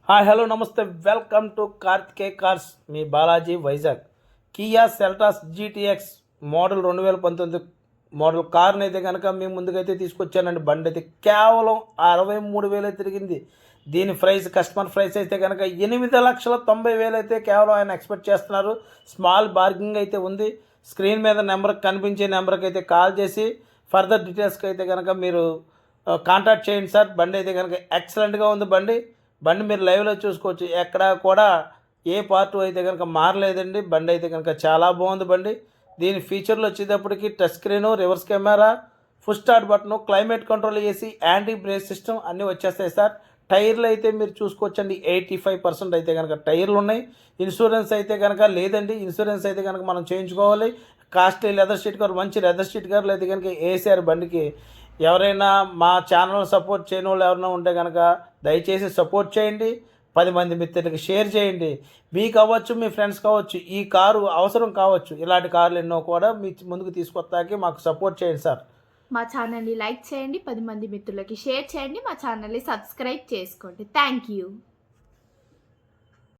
Hi hello namaste welcome to Karthikeya cars మీ Balaji Vizag. Kia Seltos GTX model 2019 model కార్ని అయితే కనుక మేము ముందుకైతే తీసుకొచ్చానండి. బండి అయితే కేవలం 63,000 తిరిగింది. దీని ప్రైస్ కస్టమర్ ప్రైస్ అయితే కనుక 8,90,000 అయితే కేవలం ఆయన ఎక్స్పెక్ట్ చేస్తున్నారు. స్మాల్ బార్గింగ్ అయితే ఉంది. స్క్రీన్ మీద నెంబర్కి కనిపించే నెంబర్కి అయితే కాల్ చేసి ఫర్దర్ డీటెయిల్స్కి అయితే కనుక మీరు కాంటాక్ట్ చేయండి సార్. బండి అయితే కనుక ఎక్సలెంట్గా ఉంది. బండి మీరు లైవ్లో చూసుకోవచ్చు. ఎక్కడ కూడా ఏ పార్ట్ అయితే కనుక మారలేదండి. బండి అయితే కనుక చాలా బాగుంది. దీని ఫీచర్లు వచ్చేటప్పటికి touch screen, reverse camera, full start button, climate control AC, anti break system అన్నీ వచ్చేస్తాయి సార్. టైర్లు అయితే మీరు చూసుకోవచ్చండి. 85% అయితే కనుక టైర్లు ఉన్నాయి. ఇన్సూరెన్స్ అయితే కనుక లేదండి. ఇన్సూరెన్స్ అయితే కనుక మనం చేయించుకోవాలి. కాస్ట్లీ లెదర్ షీట్ కవర్, మంచి లెదర్ షీట్ కవర్లు అయితే కనుక వేసారు బండికి. ఎవరైనా మా ఛానల్ సపోర్ట్ చేయని వాళ్ళు ఎవరైనా ఉంటే కనుక దయచేసి సపోర్ట్ చేయండి. 10 మంది మిత్రులకి షేర్ చేయండి. మీకు అవ్వచ్చు, మీ ఫ్రెండ్స్ కావచ్చు, ఈ కారు అవసరం కావచ్చు. ఇలాంటి కార్లు ఎన్నో కూడా మీ ముందుకు తీసుకొస్తాకి మాకు సపోర్ట్ చేయండి సార్. మా ఛానల్ని లైక్ చేయండి, 10 మంది మిత్రులకి షేర్ చేయండి, మా ఛానల్ని సబ్స్క్రైబ్ చేసుకోండి. Thank you.